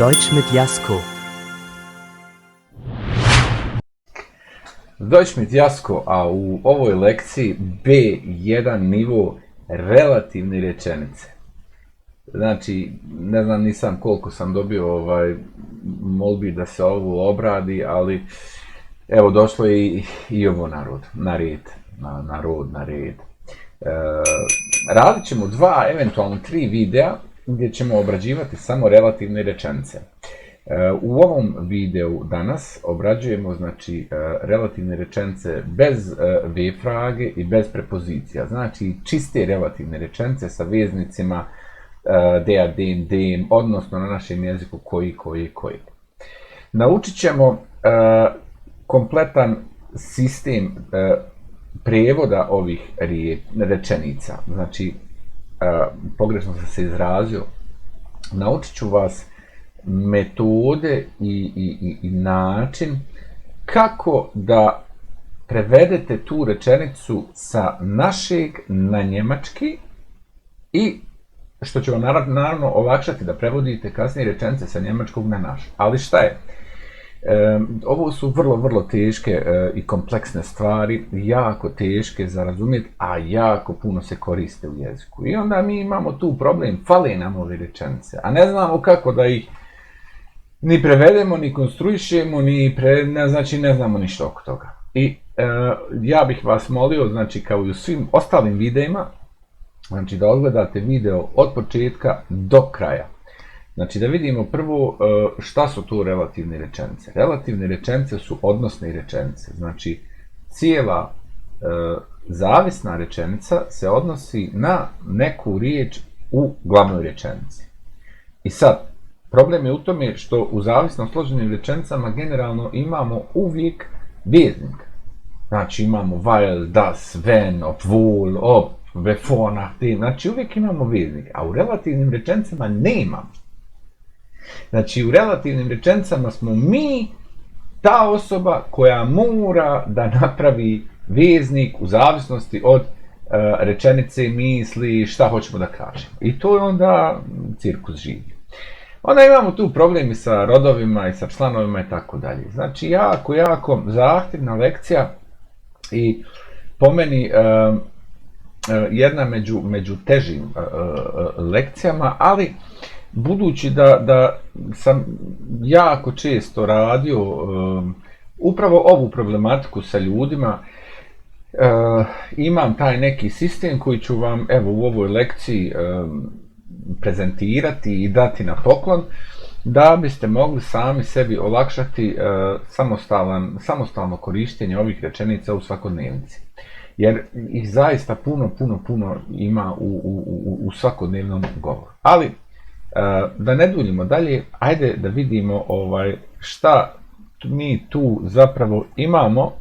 Deutsch mit Jasko. Deutsch mit Jasko, a u ovoj lekciji B1 nivo relativne rečenice. Znači, ne znam nisam koliko sam dobio molbi da se ovo obradi, ali evo došlo je i ovo na red. Radit ćemo 2, eventualno 3 videa gdje ćemo obrađivati samo relativne rečenice. U ovom videu danas obrađujemo znači relativne rečenice bez V-frage i bez prepozicija. Znači čiste relativne rečenice sa veznicima der, den, dem, odnosno na našem jeziku koji. Naučit ćemo kompletan sistem prijevoda ovih rečenica. Znači, pogrešno sam se izrazio, naučit ću vas metode i način kako da prevedete tu rečenicu sa našeg na njemački i što će vam naravno olakšati da prevodite kasnije rečenice sa njemačkog na naš. Ali šta je? Ovo su vrlo teške i kompleksne stvari, jako teške za razumjeti, a jako puno se koriste u jeziku. I onda mi imamo tu problem, fale nam ove rečenice, a ne znamo kako da ih ni prevedemo, ni konstruišemo, ne znamo ništa oko toga. I ja bih vas molio, znači kao i u svim ostalim videima, znači da odgledate video od početka do kraja. Znači da vidimo prvo šta su tu relativne rečenice. Relativne rečenice su odnosne rečenice. Znači cijela zavisna rečenica se odnosi na neku riječ u glavnoj rečenici. I sad, problem je u tome što u zavisno složenim rečenicama generalno imamo uvijek veznik. Znači imamo weil, das, wenn, obwohl, ob, bevor, nachdem. Znači uvijek imamo veznik, a u relativnim rečenicama nemamo. Znači u relativnim rečenicama smo mi ta osoba koja mora da napravi veznik u zavisnosti od rečenice, misli, šta hoćemo da kažemo. I to je onda cirkus živi. Onda imamo tu problemi sa rodovima i sa članovima i tako dalje. Znači jako zahtjevna lekcija i po meni jedna među težim lekcijama, ali budući da sam jako često radio upravo ovu problematiku sa ljudima, imam taj neki sistem koji ću vam evo u ovoj lekciji prezentirati i dati na poklon, da biste mogli sami sebi olakšati samostalno korištenje ovih rečenica u svakodnevnici. Jer ih zaista puno ima u svakodnevnom govoru. Ali da ne duljimo dalje, ajde da vidimo šta mi tu zapravo imamo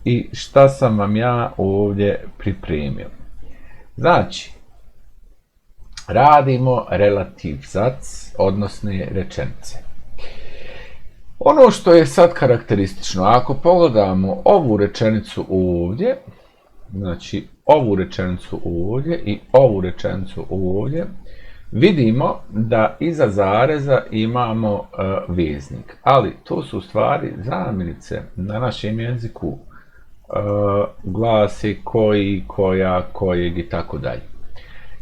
i šta sam vam ja ovdje pripremio. Znači, radimo relativsatz, odnosne rečenice. Ono što je sad karakteristično, ako pogledamo ovu rečenicu ovdje, znači ovu rečenicu ovdje i ovu rečenicu ovdje, vidimo da iza zareza imamo veznik, ali to su u stvari zamjenice na našem jeziku, glasi koji, koja, kojeg i tako dalje.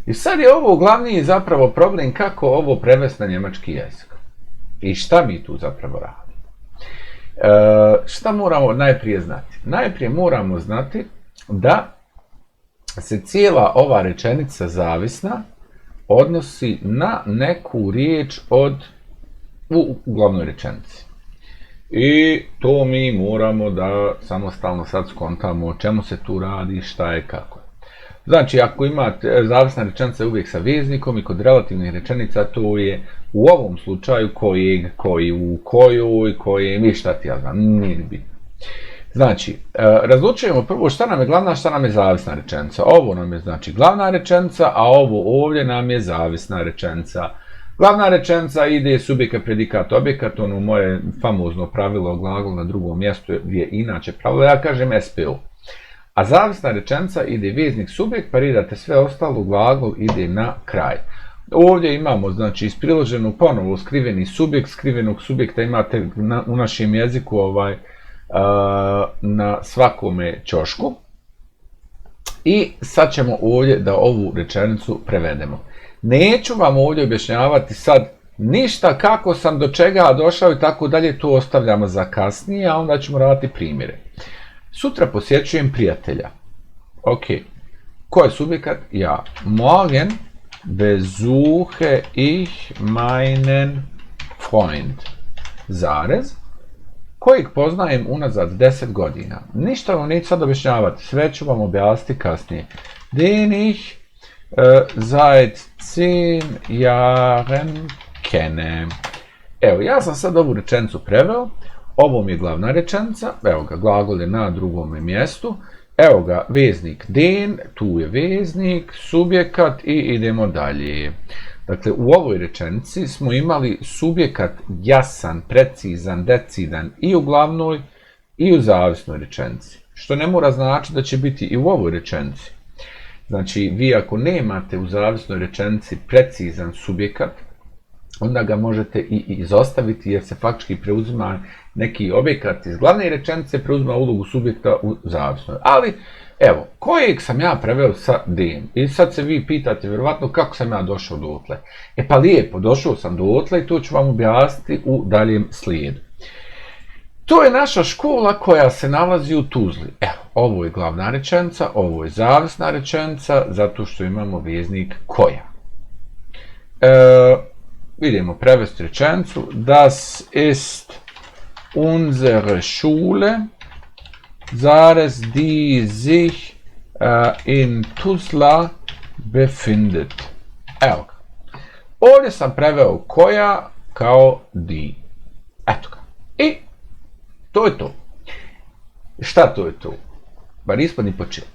I sad je ovo glavni zapravo problem kako ovo prevesti na njemački jezik. I šta mi tu zapravo radimo? Šta moramo najprije znati? Najprije moramo znati da se cijela ova rečenica zavisna odnosi na neku riječ u glavnoj rečenici. I to mi moramo da samostalno sad skontamo o čemu se tu radi, šta je, kako je. Znači, ako imate zavisna rečenica uvijek sa veznikom i kod relativnih rečenica, to je u ovom slučaju kojeg, koji, u kojoj, kojem i šta ti ja znam, nije bitno. Znači, razlučujemo prvo šta nam je glavna, šta nam je zavisna rečenica. Ovo nam je znači glavna rečenica, a ovo ovdje nam je zavisna rečenica. Glavna rečenica ide subjekat, predikat, objekat, ono moje famozno pravilo glagol na drugom mjestu je inače pravilo, ja kažem SPO. A zavisna rečenica ide veznik subjekt, parirate sve ostalo, glagol ide na kraj. ovdje imamo, znači, ispriloženu ponovo skriveni subjekt, skrivenog subjekta imate u našem jeziku na svakome ćošku. I sad ćemo ovdje da ovu rečenicu prevedemo. Neću vam ovdje objašnjavati sad ništa kako sam do čega došao i tako dalje, to ostavljamo za kasnije, a onda ćemo raditi primjere. Sutra posjećujem prijatelja. Ok. Ko je subjekat? Ja. Morgen besuche ich meinen Freund. Zarez. Kojeg poznajem unazad 10 godina. Ništa vam neću sad objašnjavati, sve ću vam objasniti kasnije. Den ich seit 10 Jahren kenne. Evo, ja sam sad ovu rečenicu preveo, ovo mi je glavna rečenica, evo ga, glagol je na drugome mjestu, evo ga, veznik den, tu je veznik, subjekat i idemo dalje. Dakle, u ovoj rečenici smo imali subjekat jasan, precizan, decidan i u glavnoj i u zavisnoj rečenici. Što ne mora znači da će biti i u ovoj rečenici. Znači, vi ako nemate u zavisnoj rečenici precizan subjekat, onda ga možete i izostaviti jer se faktički preuzima neki objekat iz glavne rečenice, preuzima ulogu subjekta u zavisnoj. Ali, evo, kojeg sam ja preveo sa den? I sad se vi pitate vjerovatno kako sam ja došao do otle. E pa lijepo, došao sam do otle i to ću vam objasniti u daljem slijedu. To je naša škola koja se nalazi u Tuzli. Evo, ovo je glavna rečenica, ovo je zavisna rečenica, zato što imamo veznik koja. Idemo prevesti rečenicu. Das ist unsere Schule, zarez die sich in Tuzla befindet. Evo ga. Ovdje sam preveo koja kao di. Eto ga. I to je to. Šta to je to? Bar nismo ni počeli.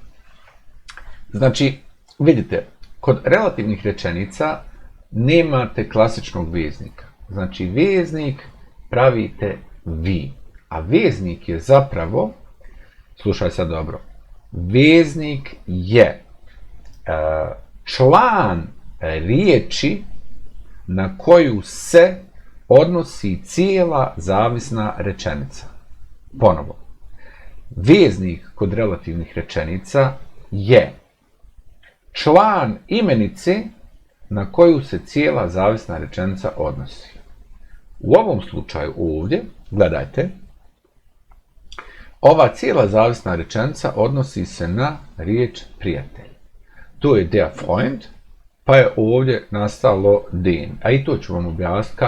Znači, vidite, kod relativnih rečenica nemate klasičnog veznika. Znači, veznik pravite vi. A veznik je zapravo, slušaj sad dobro, veznik je član riječi na koju se odnosi cijela zavisna rečenica. Ponovo, veznik kod relativnih rečenica je član imenice na koju se cijela zavisna rečenica odnosi. U ovom slučaju ovdje, gledajte, ova cijela zavisna rečenica odnosi se na riječ prijatelj. To je der Freund, pa je ovdje nastalo den. A i to ću vam objasniti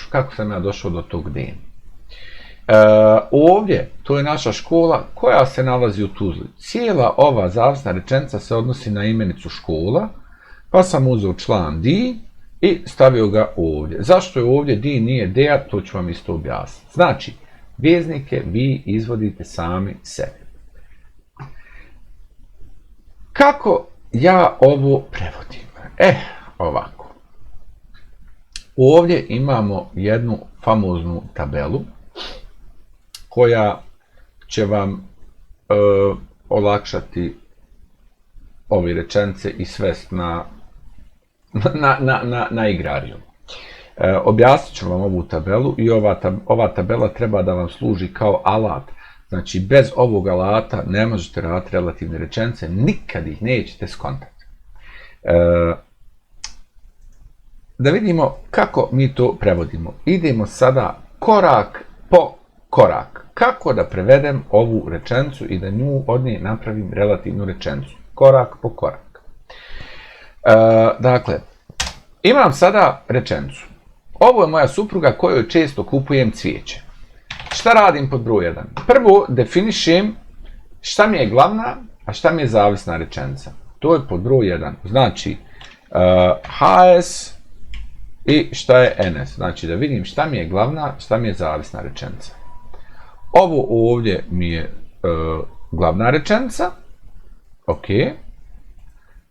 kako sam ja došao do tog den. Ovdje, to je naša škola koja se nalazi u Tuzli. Cijela ova zavisna rečenica se odnosi na imenicu škola, pa sam uzeo član di i stavio ga ovdje. Zašto je ovdje di, nije dea, to ću vam isto objasniti. Znači, veznike vi izvodite sami sebi. Kako ja ovo prevodim? Ovako. Ovdje imamo jednu famoznu tabelu koja će vam olakšati ove rečenice i svest na igrariju. Objasnit ću vam ovu tabelu i ova tabela treba da vam služi kao alat. Znači, bez ovog alata ne možete raditi relativne rečenice, nikad ih nećete skontati. Da vidimo kako mi to prevodimo. Idemo sada korak po korak. Kako da prevedem ovu rečenicu i da od nje napravim relativnu rečenicu. Korak po korak. Dakle, imam sada rečenicu. Ovo je moja supruga kojoj često kupujem cvijeće. Šta radim pod broj 1? Prvo definišem šta mi je glavna, a šta mi je zavisna rečenica. To je pod broj 1. Znači, HS i šta je NS. Znači, da vidim šta mi je glavna, šta mi je zavisna rečenica. Ovo ovdje mi je glavna rečenica. Ok.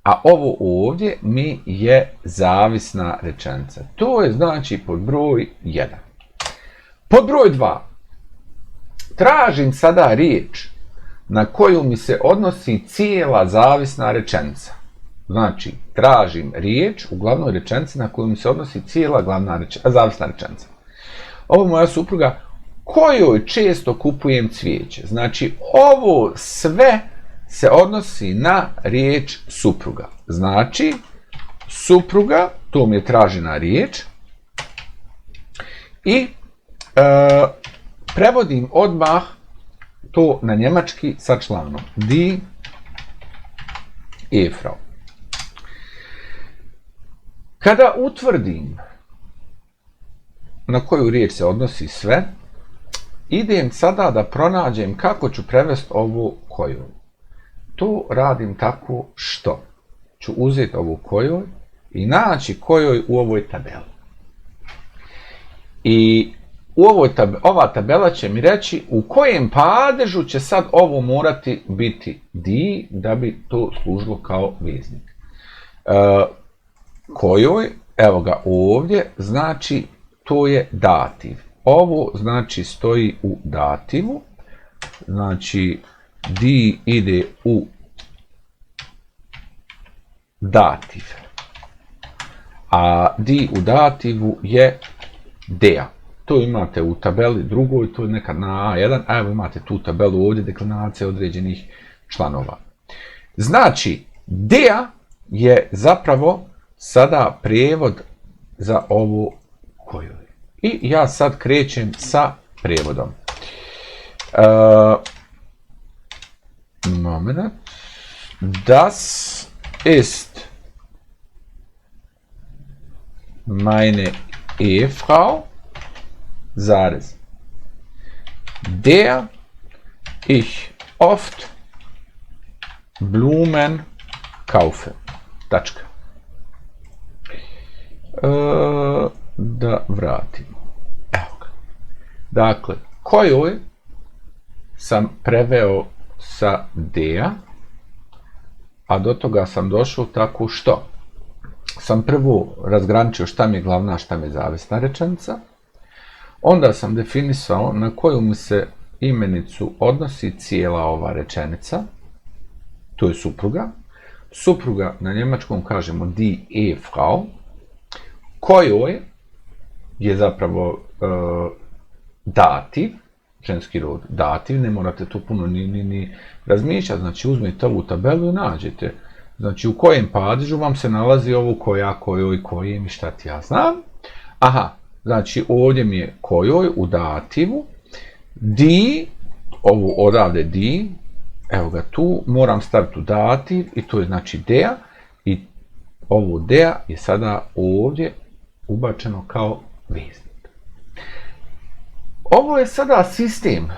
A ovo ovdje mi je zavisna rečenica. To je znači pod broj 1. Pod broj 2. Tražim sada riječ na koju mi se odnosi cijela zavisna rečenica. Znači, tražim riječ u glavnoj rečenici na koju mi se odnosi cijela zavisna rečenica. Ovo je moja supruga kojoj često kupujem cvijeće. Znači, ovo sve se odnosi na riječ supruga. Znači, supruga, to mi je tražena riječ. I prevodim odmah to na njemački sa članom. Die Ehefrau. Kada utvrdim na koju riječ se odnosi sve, idem sada da pronađem kako ću prevesti ovu koju. To radim tako što ću uzeti ovu kojoj i naći kojoj u ovoj tabeli. I ova tabela će mi reći u kojem padežu će sad ovo morati biti die da bi to služilo kao veznik. Kojoj, evo ga ovdje, znači to je dativ. Ovo znači stoji u dativu, znači die ide u dativ. A die u dativu je der. To imate u tabeli drugoj, to je nekad na A1, a evo imate tu tabelu ovdje, deklinacije određenih članova. Znači, der je zapravo sada prijevod za ovu koju. I ja sad krećem sa prijevodom. Moment. Das ist meine Ehefrau, zarez, der ich oft Blumen kaufe. Tačka. Da vratimo. Evo ga. Dakle, kojoj sam preveo sa der, a do toga sam došao tako što sam prvo razgraničio šta mi je glavna, šta mi je zavisna rečenica. Onda sam definisao na koju mi se imenicu odnosi cijela ova rečenica. To je supruga. Supruga na njemačkom kažemo die Ehefrau. Kojoj je zapravo dativ, ženski rod dativ, ne morate to puno ni razmišljati, znači uzmete ovu tabelu i nađete. Znači u kojem padežu vam se nalazi ovo koja, kojoj, kojem i šta ti ja znam. Aha, znači ovdje mi je kojoj u dativu, die, ovo odavde die, evo ga tu, moram staviti u dativ i to je znači der i ovo der je sada ovdje ubačeno kao veznik. Ovo je sada sistem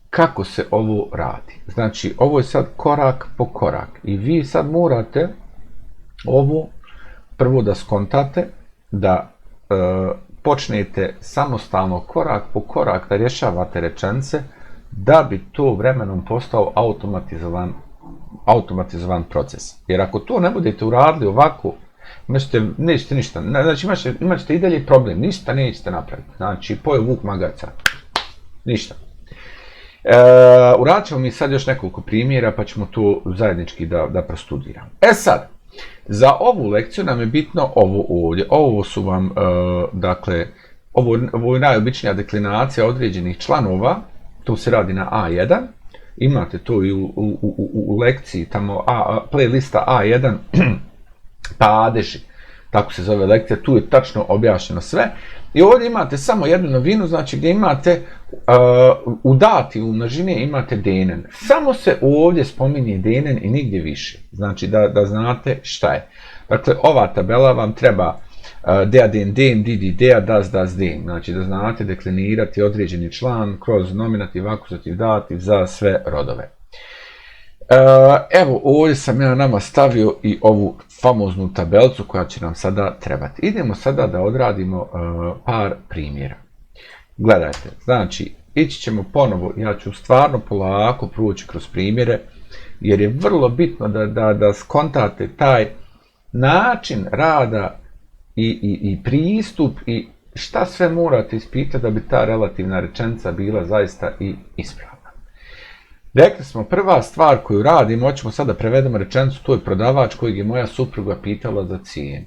kako se ovo radi. Znači, ovo je sad korak po korak i vi sad morate ovo prvo da skontate, da počnete samostalno korak po korak da rješavate rečenice da bi to vremenom postao automatizovan proces. Jer ako to ne budete uradili ovako, nećete ništa, znači imat ćete i dalje problem, ništa nećete napraviti. Znači, pojeo vuk magarca, ništa. Uradit ćemo mi sad još nekoliko primjera pa ćemo to zajednički da prostudiramo. E sad, za ovu lekciju nam je bitno ovo ovdje. Ovo su vam, dakle, ovo je najobičnija deklinacija određenih članova, to se radi na A1. Imate to i u lekciji, tamo playlista A1, padeži, tako se zove lekcija, tu je tačno objašnjeno sve. I ovdje imate samo jednu novinu, znači gdje imate u dativu množine imate denen. Samo se ovdje spominje denen i nigdje više. Znači da znate šta je. Dakle, ova tabela vam treba der, den, die, der, das, den. Znači da znate deklinirati određeni član kroz nominativ, akuzativ, dativ za sve rodove. Evo ovdje sam ja nama stavio i ovu famoznu tabelcu koja će nam sada trebati. Idemo sada da odradimo par primjera. Gledajte, znači ići ćemo ponovo, ja ću stvarno polako proći kroz primjere, jer je vrlo bitno da skontate taj način rada i pristup i šta sve morate ispitati da bi ta relativna rečenica bila zaista i ispravna. Rekli smo, prva stvar koju radimo, hoćemo sad da prevedemo rečenicu, to je prodavač kojeg je moja supruga pitala za cijenu.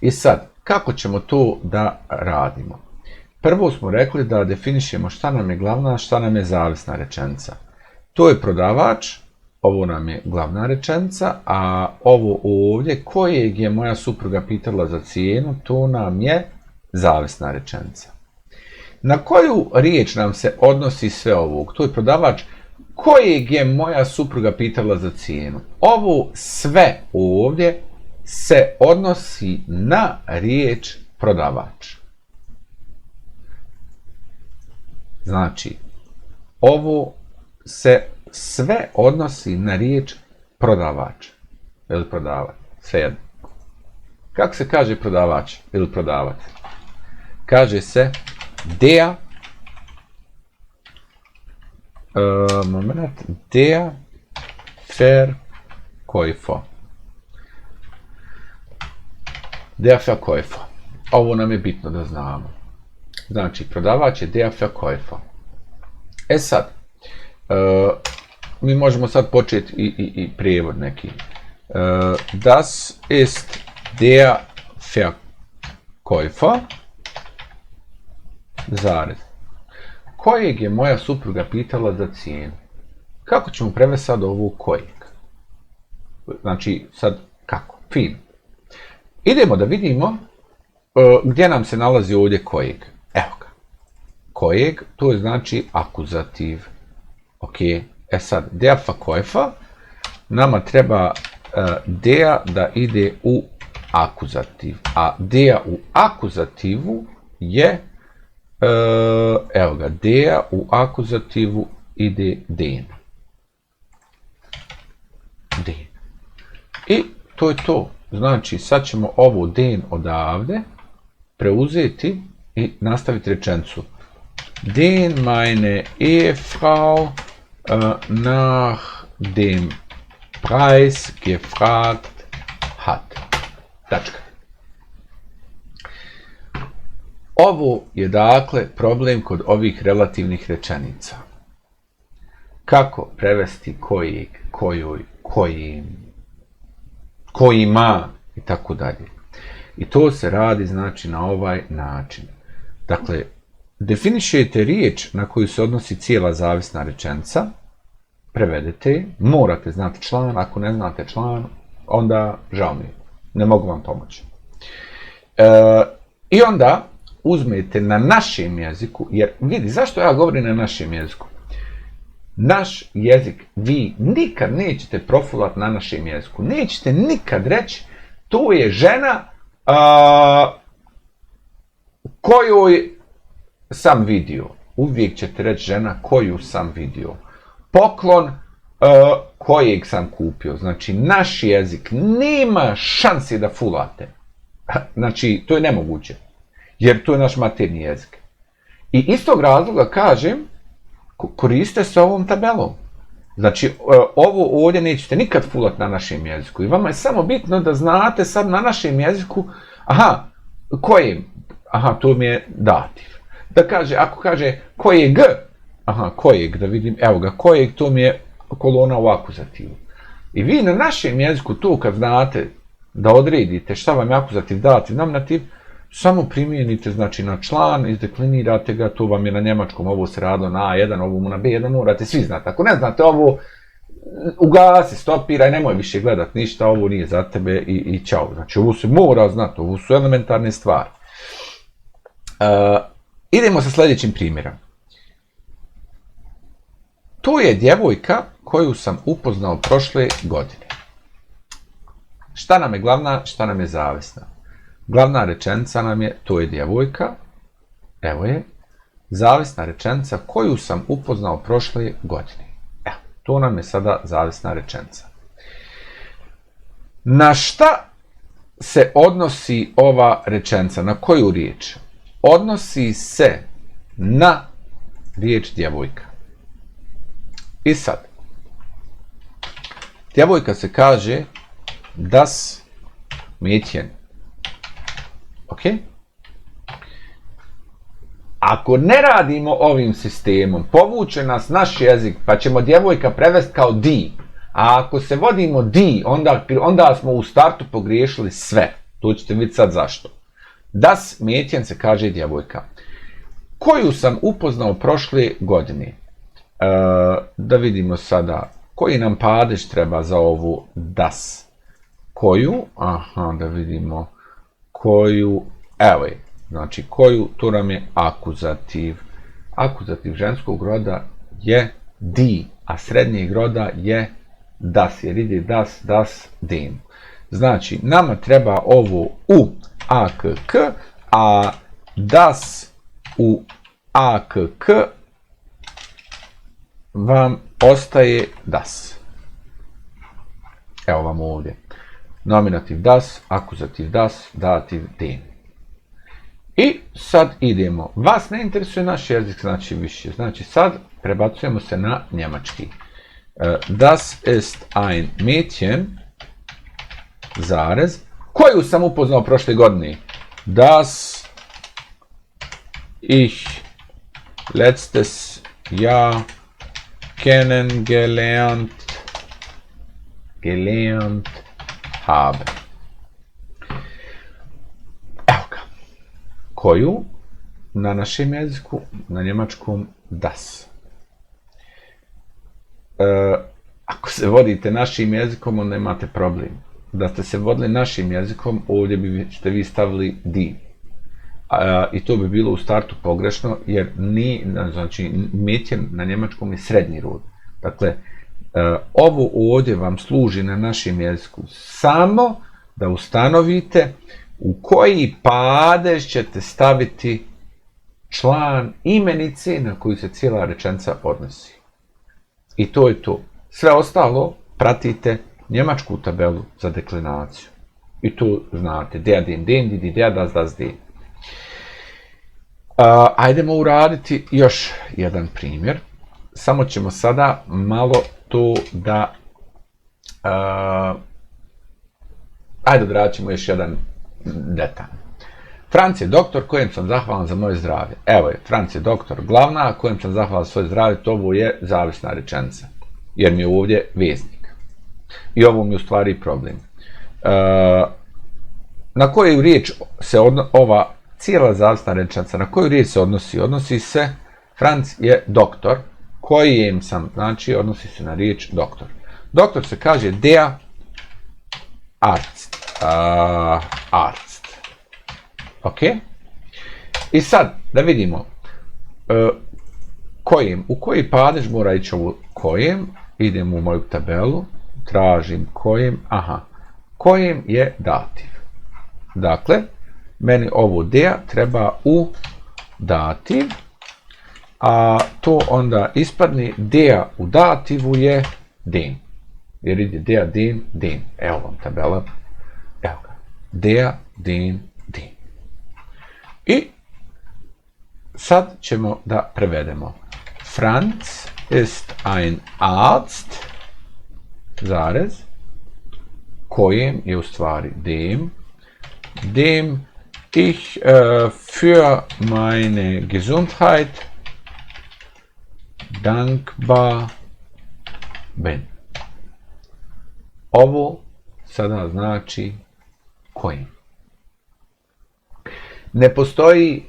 I sad, kako ćemo to da radimo? Prvo smo rekli da definišemo šta nam je glavna, šta nam je zavisna rečenica. To je prodavač, ovo nam je glavna rečenica, a ovo ovdje, kojeg je moja supruga pitala za cijenu, to nam je zavisna rečenica. Na koju riječ nam se odnosi sve ovog? To je prodavač kojeg je moja supruga pitala za cijenu. Ovo sve ovdje se odnosi na riječ prodavač. Znači, ovo se sve odnosi na riječ prodavač ili prodavac, svejedno. Kako se kaže prodavač ili prodavac? Kaže se der Verkäufer. Der Verkäufer. Ovo nam je bitno da znamo. Znači, prodavač je der Verkäufer. E sad, mi možemo sad početi i prijevod neki. Das ist der Verkäufer, zarez, kojeg je moja supruga pitala za cijenu. Kako ćemo prevesti sad ovu kojeg? Znači, sad kako? Fin. Idemo da vidimo gdje nam se nalazi ovdje kojeg. Evo ga. Kojeg, to je znači akuzativ. Ok, e sad, der Verkäufer, nama treba der da ide u akuzativ. A der u akuzativu je, evo ga, der u akuzativu ide den. Den. I to je to. Znači, sad ćemo ovo den odavde preuzeti i nastaviti rečenicu. Den meine Ehefrau nach dem Preis gefragt hat. Tačka. Ovo je dakle problem kod ovih relativnih rečenica. Kako prevesti kojeg, kojoj, kojim, kojima i tako dalje. I to se radi znači na ovaj način. Dakle, definišete riječ na koju se odnosi cijela zavisna rečenica, prevedete, morate znati član, ako ne znate član, onda žao mi je, ne mogu vam pomoći. I onda uzmete na našem jeziku, jer vidi, zašto ja govorim na našem jeziku? Naš jezik, vi nikad nećete profulati na našem jeziku, nećete nikad reći, to je žena kojoj sam vidio. Uvijek ćete reći žena koju sam vidio. Poklon kojeg sam kupio. Znači, naš jezik nema šanse da fulate. Znači, to je nemoguće. Jer to je naš maternji jezik. I iz tog razloga kažem, koriste se ovom tabelom. Znači, ovo ovdje nećete nikad fulati na našem jeziku. I vama je samo bitno da znate sad na našem jeziku, aha, kojim? Aha, to mi je dativ. Da kaže, ako kaže kojeg, aha, kojeg, da vidim, evo ga, kojeg, to mi je kolona u akuzativu. I vi na našem jeziku to kad znate da odredite šta vam je akuzativ, dativ, nominativ, samo primijenite, znači, na član, izdeklinirate ga, to vam je na njemačkom, ovo se radilo na A1, ovo na B1, morate svi znati. Ako ne znate ovo, ugasi, stopiraj, nemoj više gledat ništa, ovo nije za tebe i čao. Znači, ovo se mora znati, ovo su elementarne stvari. Idemo sa sljedećim primjerom. To je djevojka koju sam upoznao prošle godine. Šta nam je glavna, šta nam je zavisna? Glavna rečenica nam je, to je djevojka, evo je, zavisna rečenica koju sam upoznao prošle godine. Evo, to nam je sada zavisna rečenica. Na šta se odnosi ova rečenica? Na koju riječ? Odnosi se na riječ djevojka. I sad, djevojka se kaže das Mädchen. Ok? ako ne radimo ovim sistemom, povuče nas naš jezik, pa ćemo djevojka prevesti kao di. A ako se vodimo di, onda smo u startu pogriješili sve. Tu ćete vidjeti sad zašto. Das Mädchen se kaže djevojka. Koju sam upoznao prošle godine? Da vidimo sada. Koji nam padež treba za ovu das? Koju? Aha, da vidimo. Koju? Evo je. Znači, koju? Tu nam je akuzativ. Akuzativ ženskog roda je di, a srednjeg roda je das, jer ide das, den. Znači, nama treba ovo u akk, a das u akk vam ostaje das. Evo vam ovdje. Nominativ das, akuzativ das, dativ den. I sad idemo. Vas ne interesuje naš jezik, znači više. Znači sad prebacujemo se na njemački. Das ist ein Mädchen, zarez, koju sam upoznao prošle godine. Das ich letztes Jahr kennengelernt habe. Evo ga. Koju na našem jeziku, na njemačkom das. Ako se vodite našim jezikom, onda imate problem. Da ste se vodili našim jezikom, ovdje biste vi stavili di. I to bi bilo u startu pogrešno, jer znači, Mädchen na njemačkom je srednji rod. Dakle, ovo ovdje vam služi na našem jeziku samo da ustanovite u koji padež ćete staviti član imenice na koju se cijela rečenica odnosi. I to je to. Sve ostalo pratite njemačku tabelu za deklinaciju. I to znate. Der, den, die, der, das, den. Ajdemo uraditi još jedan primjer. Samo ćemo sada malo to da... Ajde odradit ćemo još jedan detalj. Franc je doktor kojem sam zahvalan za moje zdravlje. Evo je, Franc je doktor glavna kojem sam zahvalan za svoje zdravlje. To ovo je zavisna rečenica. Jer mi je ovdje veznik. I ovo mi je u stvari problem. Na koju riječ se ova cijela zavisna rečenica, na koju riječ se odnosi? Odnosi se, Franc je doktor, kojem sam, znači odnosi se na riječ doktor. Doktor se kaže der Arzt. Arzt. Ok? I sad, da vidimo, kojem, u koji padež mora ići ovo kojem, idem u moju tabelu, tražim kojem, aha, kojem je dativ. Dakle, meni ovo der treba u dativ, a to onda ispadne der u dativu je den. Jer ide der, den, den. Evo vam tabela. Evo ga. Der, den, den. I sad ćemo da prevedemo. Franz ist ein Arzt, zarez, kojem je u stvari dem ich für meine Gesundheit dankbar bin. Ovo sada znači kojim. Ne postoji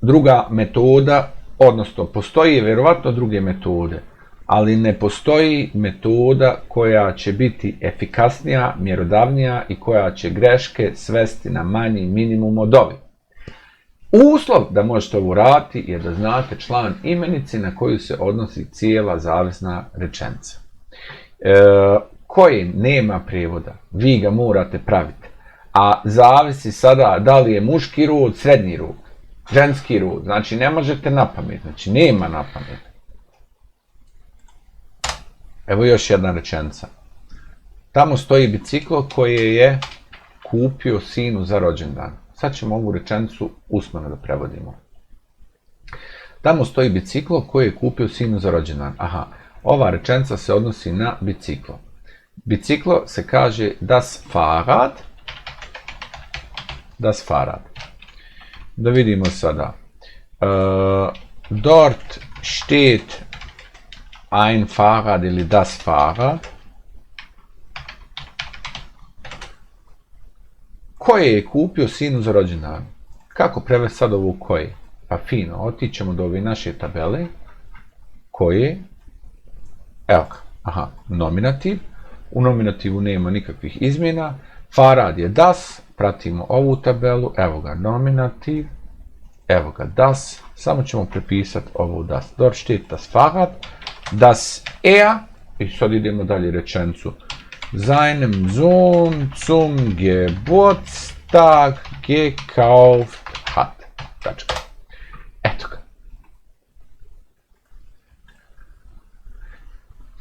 druga metoda, odnosno postoji vjerovatno druge metode, ali ne postoji metoda koja će biti efikasnija, mjerodavnija i koja će greške svesti na manji minimum od ovih. Uslov da možete ovo uraditi je da znate član imenice na koju se odnosi cijela zavisna rečenica. Kojim nema prijevoda, vi ga morate praviti. A zavisi sada da li je muški rod, srednji rod, ženski rod. Znači ne možete napamet, znači nema napamet. Evo još jedna rečenica. Tamo stoji biciklo koje je kupio sinu za rođendan. Sad ćemo ovu rečenicu usmeno da prevodimo. Tamo stoji biciklo koje je kupio sinu za rođendan. Aha, ova rečenica se odnosi na biciklo. Biciklo se kaže das Fahrrad. Das Fahrrad. Da vidimo sada. Dort steht ein Fahrrad ili das Fahrrad. Koje je kupio sinu za rođendan? Kako prevesti sad ovu koje? Pa fino, otićemo do ove naše tabele. Koje? Evo ga, aha, nominativ. U nominativu nema nikakvih izmjena. Fahrad je das, pratimo ovu tabelu, evo ga nominativ, evo ga das, samo ćemo prepisati ovu das. Dort steht das Fahrrad, das i sad idemo dalje rečenicu. Seinem Sohn zum Geburtstag gekauft hat. Tačka. Eto ga.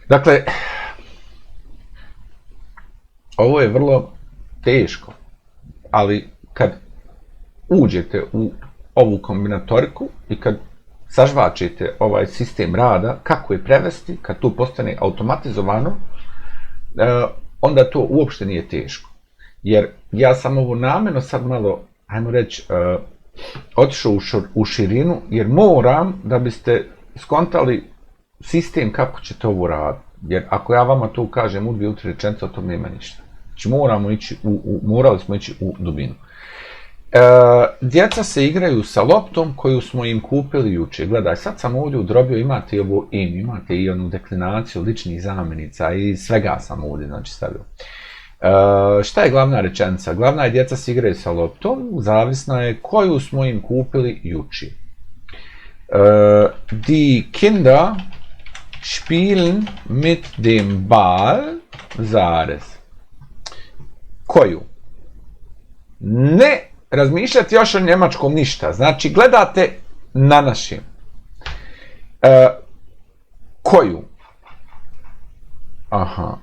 Dakle, ovo je vrlo teško, ali kad uđete u ovu kombinatoriku i kad sažvačete ovaj sistem rada, kako je prevesti, kad to postane automatizovano, onda to uopšte nije teško. Jer ja sam ovo namjerno sad malo, ajmo reći, otišao u širinu, jer moram da biste skontali sistem kako ćete ovo raditi. Jer ako ja vama to kažem u 2-3 rečenice, o tom nema ništa. Znači morali smo ići u dubinu. Djeca se igraju sa loptom koju smo im kupili jučer. Gledaj, sad sam ovdje udrobio, imate i ovo imate i onu deklinaciju ličnih zamjenica i svega sam ovdje znači stavio. Šta je glavna rečenica? Glavna je djeca se igraju sa loptom, zavisna je koju smo im kupili jučer. Die Kinder spielen mit dem Ball, koju? Ne razmišljati još o njemačkom ništa. Znači, gledate na našim. Koju? Aha.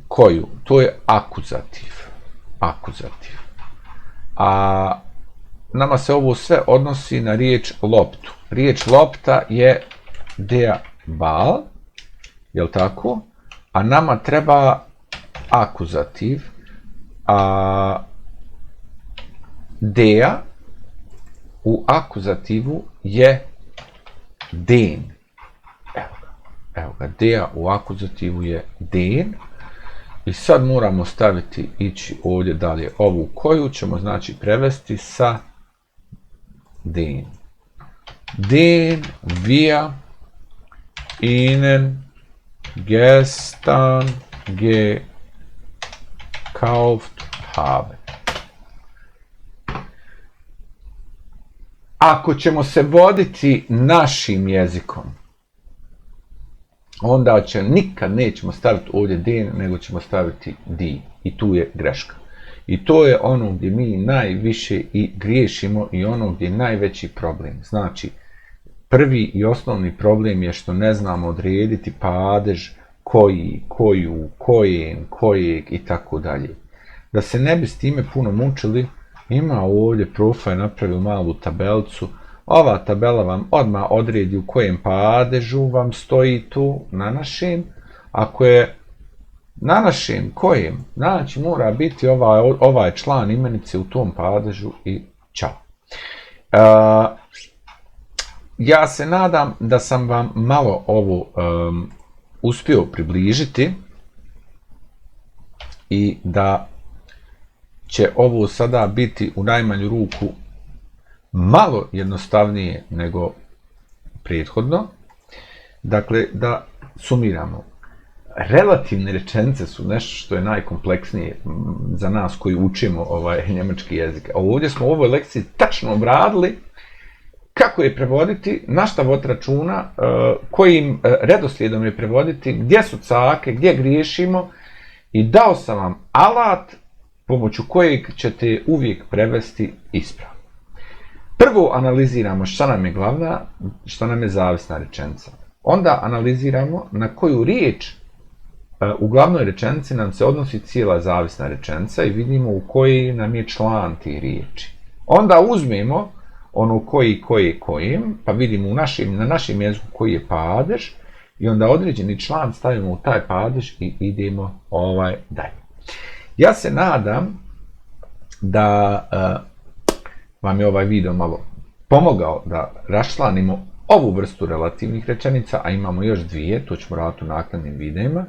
Koju? To je akuzativ. Akuzativ. A nama se ovo sve odnosi na riječ loptu. Riječ lopta je der Ball, jel tako? A nama treba akuzativ. A der u akuzativu je den. Evo ga, der u akuzativu je den. I sad moramo staviti, ići ovdje dalje. Ovu koju ćemo znači prevesti sa den. Den wir ihnen gestern gekauft haben. Ako ćemo se voditi našim jezikom, onda nikad nećemo staviti ovdje den, nego ćemo staviti di. I tu je greška. I to je ono gdje mi najviše i griješimo i ono gdje je najveći problem. Znači, prvi i osnovni problem je što ne znamo odrediti padež koji, koju, kojem, kojeg i tako dalje. Da se ne bi s time puno mučili, ima ovdje profa je napravio malu tabelicu. Ova tabela vam odmah odredi u kojem padežu vam stoji tu na našem. Ako je na našem kojem, znači mora biti ovaj član imenice u tom padežu i čao. Ja se nadam da sam vam malo ovo uspio približiti i da će ovo sada biti u najmanju ruku malo jednostavnije nego prethodno. Dakle, da sumiramo. Relativne rečenice su nešto što je najkompleksnije za nas koji učimo njemački jezik. A ovdje smo u ovoj lekciji tačno obradili kako je prevoditi, na šta voditi računa, kojim redoslijedom je prevoditi, gdje su cake, gdje griješimo i dao sam vam alat pomoću kojeg ćete uvijek prevesti ispravno. Prvo analiziramo šta nam je glavna, šta nam je zavisna rečenica. Onda analiziramo na koju riječ u glavnoj rečenici nam se odnosi cijela zavisna rečenica i vidimo u koji nam je član tih riječi. Onda uzmemo ono kojim, pa vidimo na našem jeziku koji je padež i onda određeni član stavimo u taj padež i idemo dalje. Ja se nadam da vam je ovaj video malo pomogao da raščlanimo ovu vrstu relativnih rečenica, a imamo još dvije, to ćemo raditi u naknadnim videima.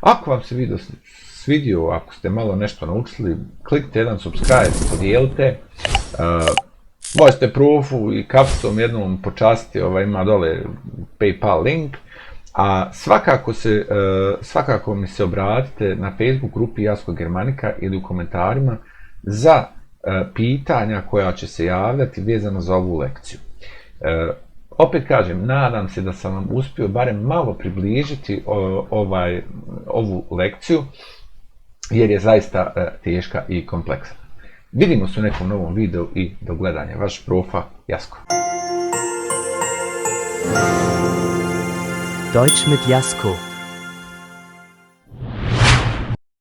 Ako vam se video svidio, ako ste malo nešto naučili, kliknite jedan subscribe, podijelite, možete profu i kapicom jednom počastiti, ima dole PayPal link, a svakako mi se obratite na Facebook grupi Jasko Germanika ili u komentarima za pitanja koja će se javljati vezano za ovu lekciju. Opet kažem, nadam se da sam vam uspio barem malo približiti ovu lekciju, jer je zaista teška i kompleksna. Vidimo se u nekom novom videu i do gledanja. Vaš profa Jasko. Deutsch mit Jasko.